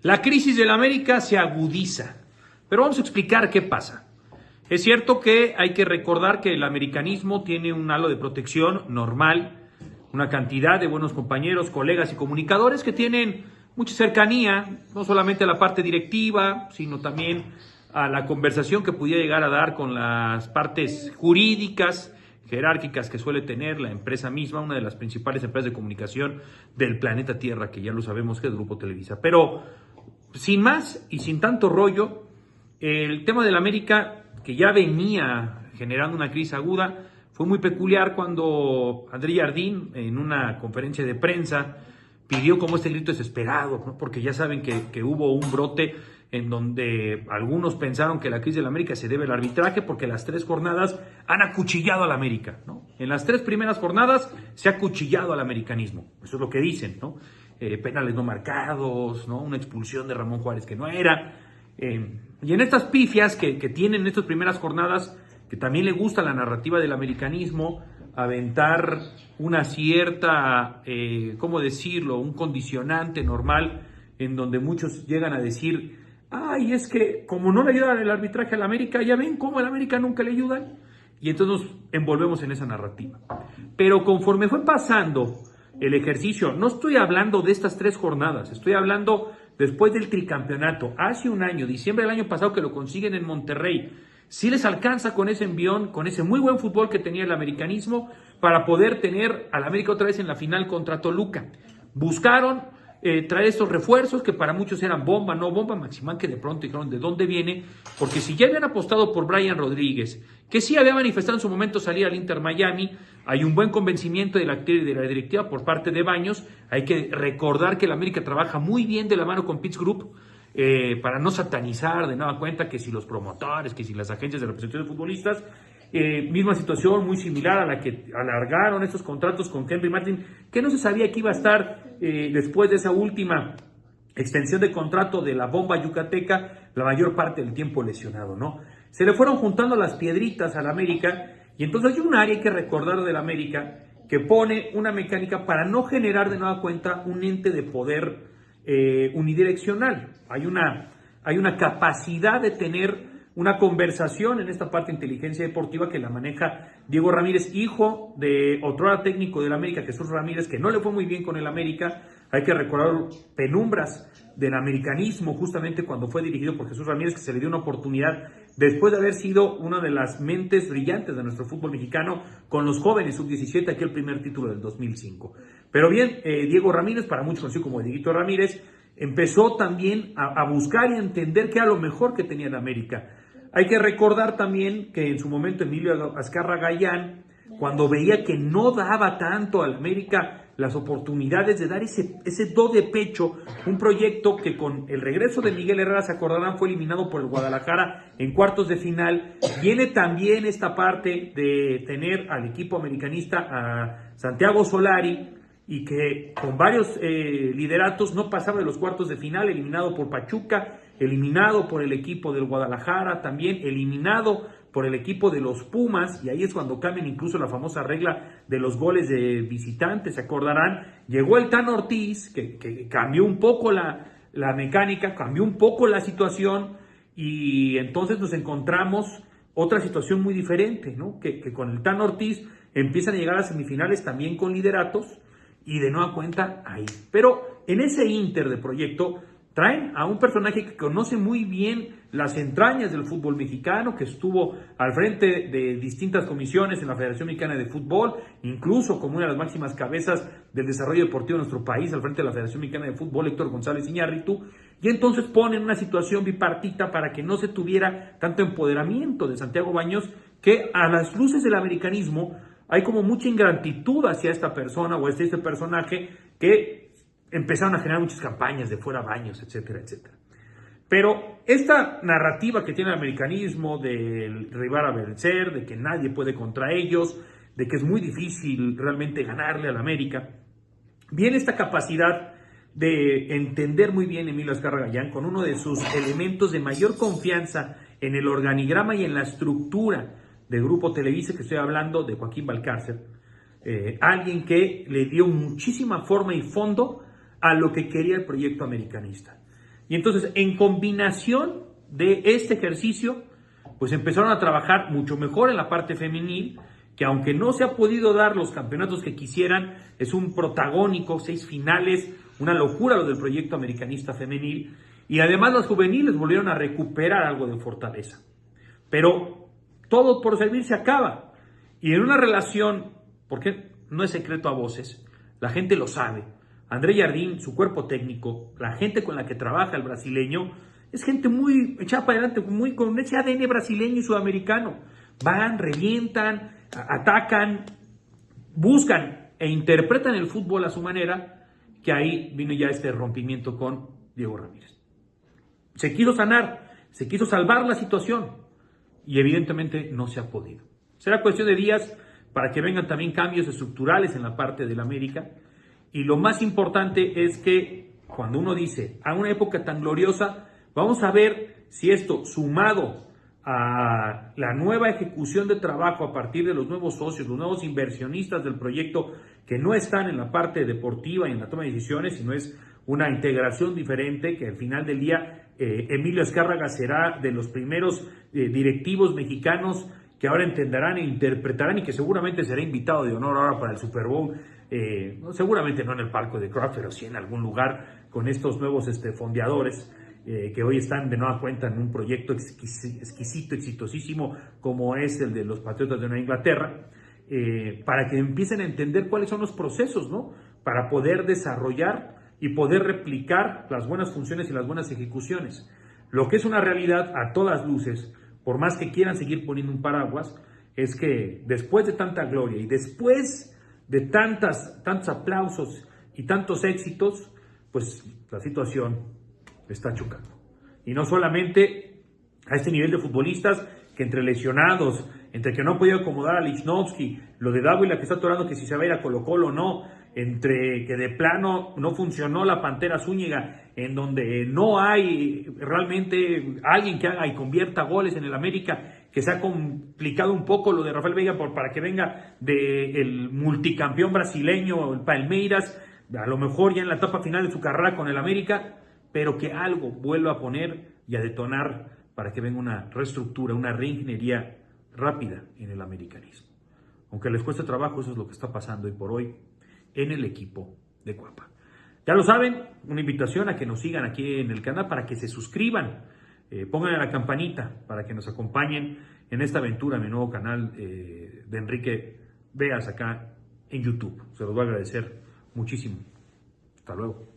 La crisis del América se agudiza, pero vamos a explicar qué pasa. Es cierto que hay que recordar que el americanismo tiene un halo de protección normal, una cantidad de buenos compañeros, colegas y comunicadores que tienen mucha cercanía, no solamente a la parte directiva, sino también a la conversación que pudiera llegar a dar con las partes jurídicas, jerárquicas que suele tener la empresa misma, una de las principales empresas de comunicación del planeta Tierra, que ya lo sabemos que es Grupo Televisa. Pero sin más y sin tanto rollo, el tema del América, que ya venía generando una crisis aguda, fue muy peculiar cuando André Jardín, en una conferencia de prensa, pidió como este grito desesperado, ¿no? Porque ya saben que hubo un brote en donde algunos pensaron que la crisis del América se debe al arbitraje porque las 3 jornadas han acuchillado al América, ¿no? En las 3 primeras jornadas se ha acuchillado al americanismo, eso es lo que dicen, ¿no? Penales no marcados, ¿no? Una expulsión de Ramón Juárez que no era. Y en estas pifias que tienen estas primeras jornadas, que también le gusta la narrativa del americanismo, aventar una cierta, ¿cómo decirlo?, un condicionante normal en donde muchos llegan a decir, ay, es que como no le ayudan el arbitraje al América, ya ven cómo al América nunca le ayudan, y entonces nos envolvemos en esa narrativa. Pero conforme fue pasando el ejercicio, no estoy hablando de estas 3 jornadas, estoy hablando después del tricampeonato, hace un año, diciembre del año pasado, que lo consiguen en Monterrey. Sí les alcanza con ese envión, con ese muy buen fútbol que tenía el americanismo para poder tener al América otra vez en la final contra Toluca. Buscaron traer estos refuerzos que para muchos eran bomba, no bomba, Maximán, que de pronto dijeron de dónde viene, porque si ya habían apostado por Brian Rodríguez, que sí había manifestado en su momento salir al Inter Miami, hay un buen convencimiento de la directiva por parte de Baños. Hay que recordar que el América trabaja muy bien de la mano con Pitts Group, para no satanizar de nueva cuenta que si los promotores, que si las agencias de representación de futbolistas, misma situación muy similar a la que alargaron estos contratos con Henry Martin, que no se sabía que iba a estar después de esa última extensión de contrato de la bomba yucateca, la mayor parte del tiempo lesionado, ¿no? Se le fueron juntando las piedritas al América, y entonces hay un área, hay que recordar, del América, que pone una mecánica para no generar de nueva cuenta un ente de poder unidireccional. Hay una capacidad de tener una conversación en esta parte de inteligencia deportiva que la maneja Diego Ramírez, hijo de otrora técnico del América, Jesús Ramírez, que no le fue muy bien con el América. Hay que recordar penumbras del americanismo justamente cuando fue dirigido por Jesús Ramírez, que se le dio una oportunidad después de haber sido una de las mentes brillantes de nuestro fútbol mexicano con los jóvenes sub-17, aquel primer título del 2005. Pero bien, Diego Ramírez, para muchos conocido como Dieguito Ramírez, empezó también a buscar y a entender qué era lo mejor que tenía el América. Hay que recordar también que en su momento Emilio Azcarra Gallán, cuando veía que no daba tanto al América las oportunidades de dar ese do de pecho, un proyecto que con el regreso de Miguel Herrera, se acordarán, fue eliminado por el Guadalajara en cuartos de final. Viene también esta parte de tener al equipo americanista a Santiago Solari, y que con varios lideratos no pasaba de los cuartos de final, eliminado por Pachuca, eliminado por el equipo del Guadalajara, también eliminado por el equipo de los Pumas, y ahí es cuando cambian incluso la famosa regla de los goles de visitantes, se acordarán. Llegó el Tan Ortiz, que cambió un poco la mecánica, cambió un poco la situación, y entonces nos encontramos otra situación muy diferente, ¿no? Que con el Tan Ortiz empiezan a llegar a semifinales también con lideratos, y de nueva cuenta ahí. Pero en ese inter de proyecto traen a un personaje que conoce muy bien las entrañas del fútbol mexicano, que estuvo al frente de distintas comisiones en la Federación Mexicana de Fútbol, incluso como una de las máximas cabezas del desarrollo deportivo de nuestro país, al frente de la Federación Mexicana de Fútbol, Héctor González Iñárritu, y entonces ponen una situación bipartita para que no se tuviera tanto empoderamiento de Santiago Baños, que a las luces del americanismo hay como mucha ingratitud hacia esta persona o hacia este personaje, que empezaron a generar muchas campañas de fuera Baños, etcétera, etcétera. Pero esta narrativa que tiene el americanismo del rival a vencer, de que nadie puede contra ellos, de que es muy difícil realmente ganarle al América, viene esta capacidad de entender muy bien Emilio Azcarra Gallán con uno de sus elementos de mayor confianza en el organigrama y en la estructura de Grupo Televisa, que estoy hablando de Joaquín Valcárcel, alguien que le dio muchísima forma y fondo a lo que quería el proyecto americanista. Y entonces, en combinación de este ejercicio, pues empezaron a trabajar mucho mejor en la parte femenil, que aunque no se ha podido dar los campeonatos que quisieran, es un protagónico, 6 finales, una locura lo del proyecto americanista femenil, y además las juveniles volvieron a recuperar algo de fortaleza. Pero todo por servir se acaba. Y en una relación, porque no es secreto a voces, la gente lo sabe, André Jardín, su cuerpo técnico, la gente con la que trabaja el brasileño, es gente muy echada para adelante, muy con ese ADN brasileño y sudamericano. Van, revientan, atacan, buscan e interpretan el fútbol a su manera, que ahí vino ya este rompimiento con Diego Ramírez. Se quiso sanar, se quiso salvar la situación y evidentemente no se ha podido. Será cuestión de días para que vengan también cambios estructurales en la parte del América. Y lo más importante es que cuando uno dice, a una época tan gloriosa, vamos a ver si esto, sumado a la nueva ejecución de trabajo a partir de los nuevos socios, los nuevos inversionistas del proyecto que no están en la parte deportiva y en la toma de decisiones, sino es una integración diferente, que al final del día Emilio Azcárraga será de los primeros directivos mexicanos que ahora entenderán e interpretarán, y que seguramente será invitado de honor ahora para el Super Bowl, seguramente no en el palco de Kraft, pero sí en algún lugar con estos nuevos fondeadores que hoy están de nueva cuenta en un proyecto exquisito, exitosísimo, como es el de los Patriotas de Nueva Inglaterra, para que empiecen a entender cuáles son los procesos, ¿no? Para poder desarrollar y poder replicar las buenas funciones y las buenas ejecuciones. Lo que es una realidad a todas luces, por más que quieran seguir poniendo un paraguas, es que después de tanta gloria y después de tantos aplausos y tantos éxitos, pues la situación está chocando. Y no solamente a este nivel de futbolistas, que entre lesionados, entre que no ha podido acomodar a Lichnowsky, lo de Dávila que está atorando que si se va a ir a Colo-Colo o no, entre que de plano no funcionó la Pantera Zúñiga, en donde no hay realmente alguien que haga y convierta goles en el América, que se ha complicado un poco lo de Rafael Veiga para que venga del multicampeón brasileño, el Palmeiras, a lo mejor ya en la etapa final de su carrera con el América, pero que algo vuelva a poner y a detonar para que venga una reestructura, una reingeniería rápida en el americanismo. Aunque les cueste trabajo, eso es lo que está pasando hoy por hoy en el equipo de Cuapa. Ya lo saben, una invitación a que nos sigan aquí en el canal, para que se suscriban, pongan la campanita para que nos acompañen en esta aventura, mi nuevo canal de Enrique Vegas acá en YouTube. Se los voy a agradecer muchísimo. Hasta luego.